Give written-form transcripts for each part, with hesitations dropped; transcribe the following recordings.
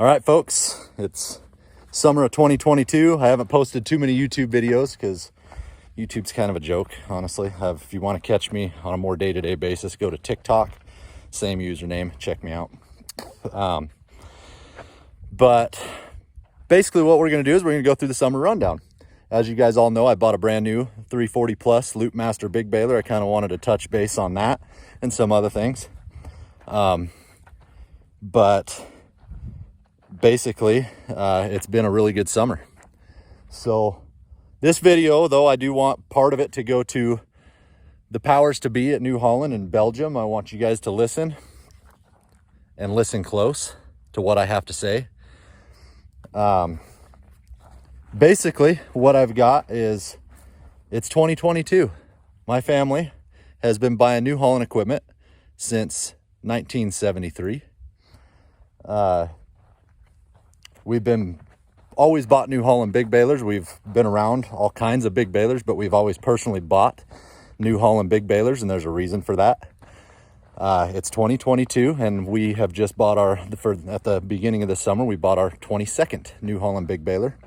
All right, folks, it's summer of 2022. I haven't posted too many YouTube videos because YouTube's kind of a joke, honestly. If you want to catch me on a more day-to-day basis, go to TikTok, same username, check me out. But basically what we're going to do is we're going to go through the summer rundown. As you guys all know, I bought a brand new 340 plus Loopmaster big baler. I kind of wanted to touch base on that and some other things. But basically, it's been a really good summer. So this video, though, I do want part of it to go to the powers to be at New Holland in Belgium. I want you guys to listen and listen close to what I have to say. Basically, what I've got is it's 2022. My family has been buying New Holland equipment since 1973. We've always bought New Holland big balers. We've been around all kinds of big balers, but we've always personally bought New Holland big balers, and there's a reason for that. It's 2022, and we have just bought at the beginning of the summer, we bought our 22nd New Holland big baler.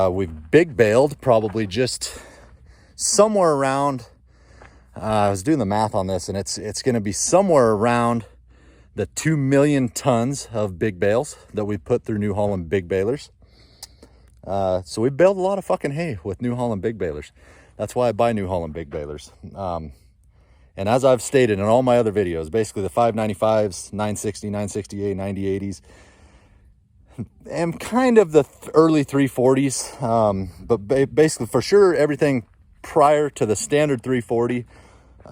We've big baled probably just somewhere around, I was doing the math on this, and it's going to be somewhere around the 2 million tons of big bales that we put through New Holland big balers. So we baled a lot of fucking hay with New Holland big balers. That's why I buy New Holland big balers. And as I've stated in all my other videos, basically the 595s, 960, 960A, 9080s, and kind of the early 340s. But basically for sure, everything prior to the standard 340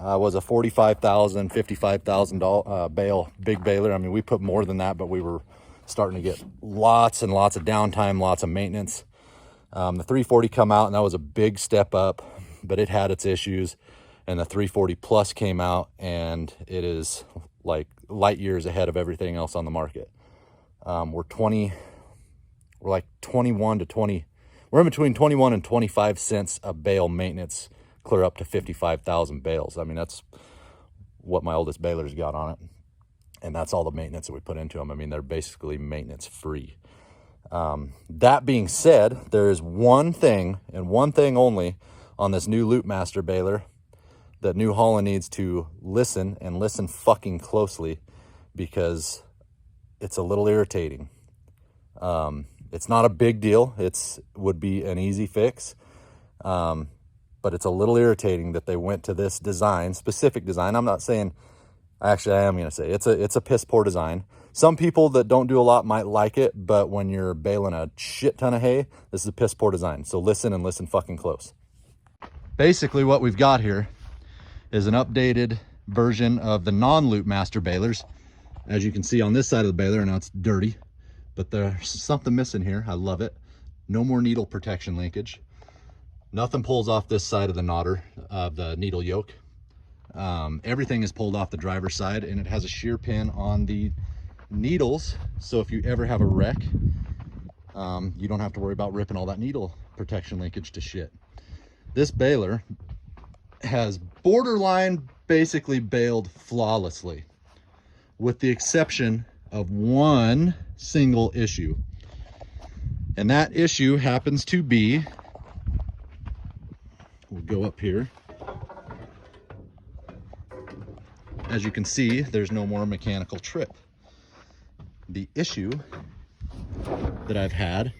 was a $45,000, $55,000 bale big baler. I mean, we put more than that, but we were starting to get lots and lots of downtime, lots of maintenance. The 340 come out, and that was a big step up, but it had its issues. And the 340 plus came out, and it is like light years ahead of everything else on the market. We're like 21 to 20. We're in between 21 and 25 cents a bale maintenance, clear up to 55,000 bales. I mean, that's what my oldest baler's got on it. And that's all the maintenance that we put into them. I mean, they're basically maintenance free. That being said, there is one thing and one thing only on this new Loopmaster baler that New Holland needs to listen, and listen fucking closely, because it's a little irritating. It's not a big deal. Would be an easy fix. But it's a little irritating that they went to this specific design. I'm not saying, actually I am going to say it's a piss poor design. Some people that don't do a lot might like it, but when you're baling a shit ton of hay, this is a piss poor design. So listen, and listen fucking close. Basically what we've got here is an updated version of the non-Loopmaster balers. As you can see on this side of the baler, now it's dirty, but there's something missing here. I love it. No more needle protection linkage. Nothing pulls off this side of the knotter of the needle yoke. Everything is pulled off the driver's side, and it has a shear pin on the needles. So if you ever have a wreck, you don't have to worry about ripping all that needle protection linkage to shit. This baler has borderline basically baled flawlessly, with the exception of one single issue. And that issue happens to be, we'll go up here. As you can see, there's no more mechanical trip. The issue that I've had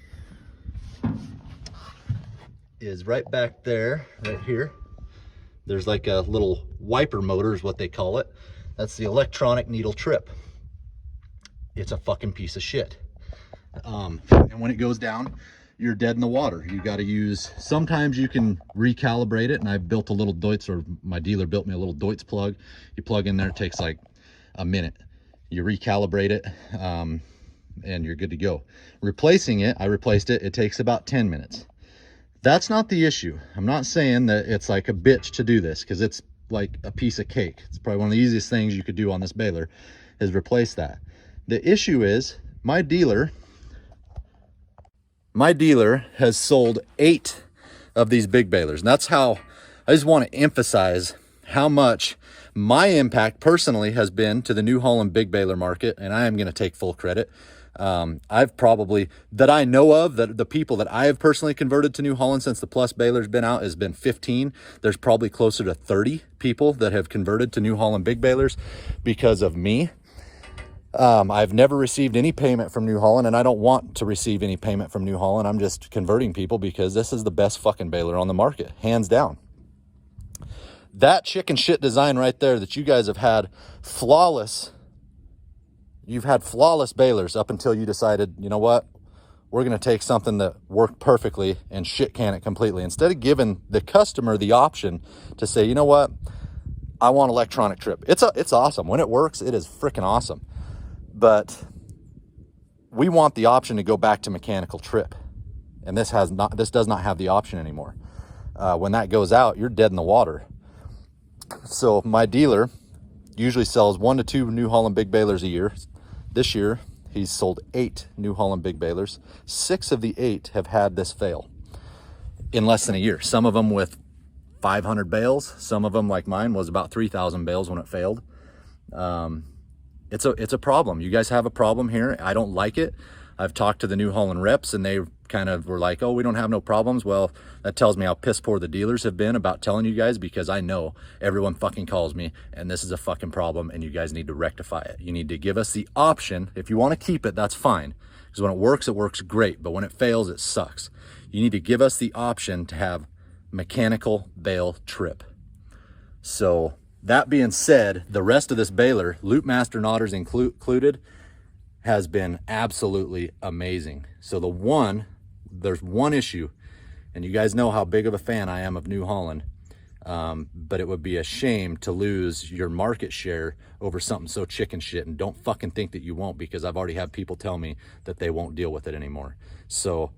is right back there, right here. There's like a little wiper motor is what they call it. That's the electronic needle trip. It's a fucking piece of shit. And when it goes down, you're dead in the water. You got to use, sometimes you can recalibrate it, and I built a little Deutz, or my dealer built me a little Deutz plug. You plug in there, it takes like a minute. You recalibrate it, and you're good to go. Replacing it, I replaced it, it takes about 10 minutes. That's not the issue. I'm not saying that it's like a bitch to do this, because it's like a piece of cake. It's probably one of the easiest things you could do on this baler is replace that. The issue is my dealer has sold 8 of these big balers. And that's how I just want to emphasize how much my impact personally has been to the New Holland big baler market. And I am going to take full credit. I've probably, that I know of, that the people that I have personally converted to New Holland since the Plus Baler's been out has been 15. There's probably closer to 30 people that have converted to New Holland Big Balers because of me. I've never received any payment from New Holland, and I don't want to receive any payment from New Holland. I'm just converting people because this is the best fucking baler on the market, hands down. That chicken shit design right there that you guys have had flawless. You've had flawless balers up until you decided, you know what? We're going to take something that worked perfectly and shit can it completely. Instead of giving the customer the option to say, you know what? I want electronic trip. It's awesome. When it works, it is freaking awesome. But we want the option to go back to mechanical trip. And this does not have the option anymore. When that goes out, you're dead in the water. So my dealer usually sells 1 to 2 New Holland Big Balers a year. This year, he's sold 8 New Holland Big Balers. 6 of the 8 have had this fail in less than a year. Some of them with 500 bales. Some of them, like mine, was about 3,000 bales when it failed. It's a problem. You guys have a problem here. I don't like it. I've talked to the New Holland reps, and they kind of were like, oh, we don't have no problems. Well, that tells me how piss poor the dealers have been about telling you guys, because I know everyone fucking calls me and this is a fucking problem and you guys need to rectify it. You need to give us the option. If you want to keep it, that's fine, because when it works great. But when it fails, it sucks. You need to give us the option to have mechanical bale trip. So that being said, the rest of this baler, Loopmaster knotters included, has been absolutely amazing. So there's one issue, and you guys know how big of a fan I am of New Holland, but it would be a shame to lose your market share over something so chicken shit. And don't fucking think that you won't, because I've already had people tell me that they won't deal with it anymore. So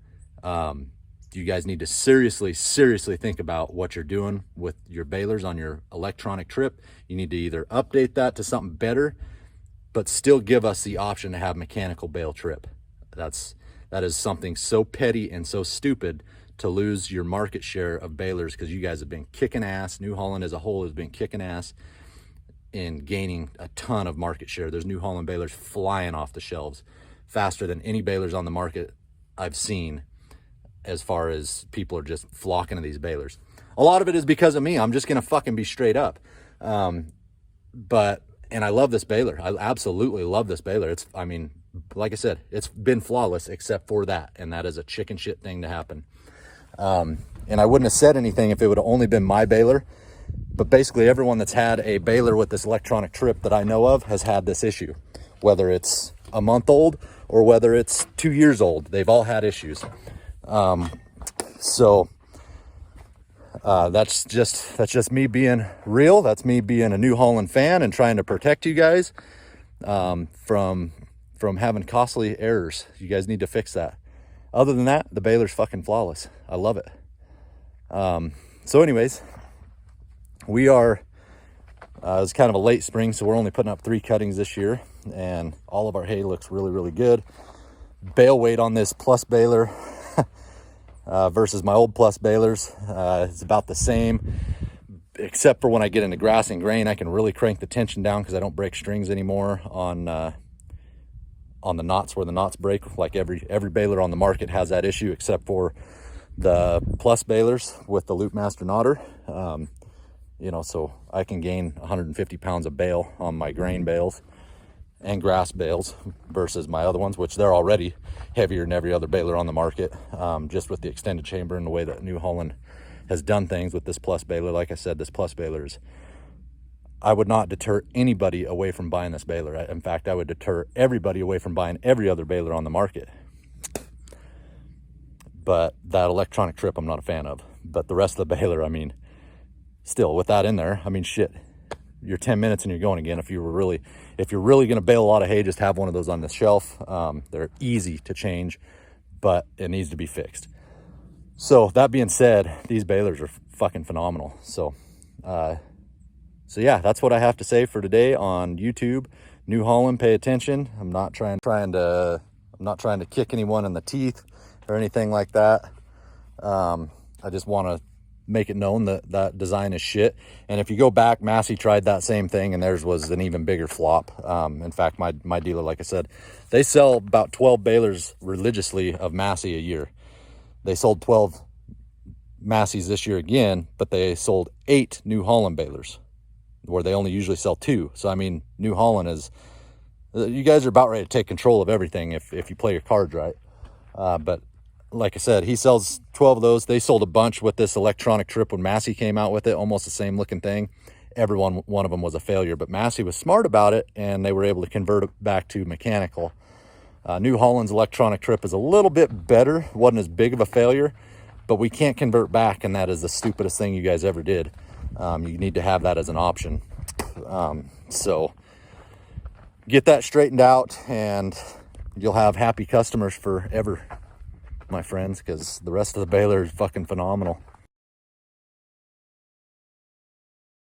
you guys need to seriously think about what you're doing with your balers on your electronic trip. You need to either update that to something better, but still give us the option to have mechanical bale trip. That is something so petty and so stupid, to lose your market share of balers, because you guys have been kicking ass. New Holland as a whole has been kicking ass in gaining a ton of market share. There's New Holland balers flying off the shelves faster than any balers on the market I've seen, as far as people are just flocking to these balers. A lot of it is because of me. I'm just going to fucking be straight up. And I love this baler. I absolutely love this baler. Like I said, it's been flawless except for that. And that is a chicken shit thing to happen. And I wouldn't have said anything if it would have only been my baler. But basically everyone that's had a baler with this electronic trip that I know of has had this issue. Whether it's a month old or whether it's 2 years old, they've all had issues. That's just me being real. That's me being a New Holland fan and trying to protect you guys from having costly errors. You guys need to fix that. Other than that, the baler's fucking flawless. I love it. So anyways, we are, it's kind of a late spring, so we're only putting up 3 cuttings this year, and all of our hay looks really good. Bale weight on this Plus baler versus my old Plus balers, it's about the same, except for when I get into grass and grain, I can really crank the tension down because I don't break strings anymore on the knots where the knots break. Like every baler on the market has that issue, except for the Plus balers with the Loopmaster knotter. So I can gain 150 pounds of bale on my grain bales and grass bales versus my other ones, which they're already heavier than every other baler on the market, just with the extended chamber and the way that New Holland has done things with this Plus baler. Like I said, this Plus baler I would not deter anybody away from buying this baler. In fact, I would deter everybody away from buying every other baler on the market. But that electronic trip I'm not a fan of. But the rest of the baler, still with that in there, shit, you're 10 minutes and you're going again. If you're really going to bale a lot of hay, just have one of those on the shelf. They're easy to change, but it needs to be fixed. So that being said, these balers are fucking phenomenal. So yeah, that's what I have to say for today on YouTube. New Holland, pay attention. I'm not trying to kick anyone in the teeth or anything like that. I just want to make it known that that design is shit. And if you go back, Massey tried that same thing, and theirs was an even bigger flop. In fact, my dealer, like I said, they sell about 12 balers religiously of Massey a year. They sold 12 Masseys this year again, but they sold 8 New Holland balers, where they only usually sell 2. So I mean, New Holland is, you guys are about ready to take control of everything if you play your cards right. But like I said, he sells 12 of those. They sold a bunch with this electronic trip when Massey came out with it, almost the same looking thing. One of them was a failure, but Massey was smart about it, and they were able to convert it back to mechanical. New Holland's electronic trip is a little bit better, wasn't as big of a failure, but we can't convert back, and that is the stupidest thing you guys ever did. You need to have that as an option. So get that straightened out, and you'll have happy customers forever, my friends, because the rest of the baler is fucking phenomenal.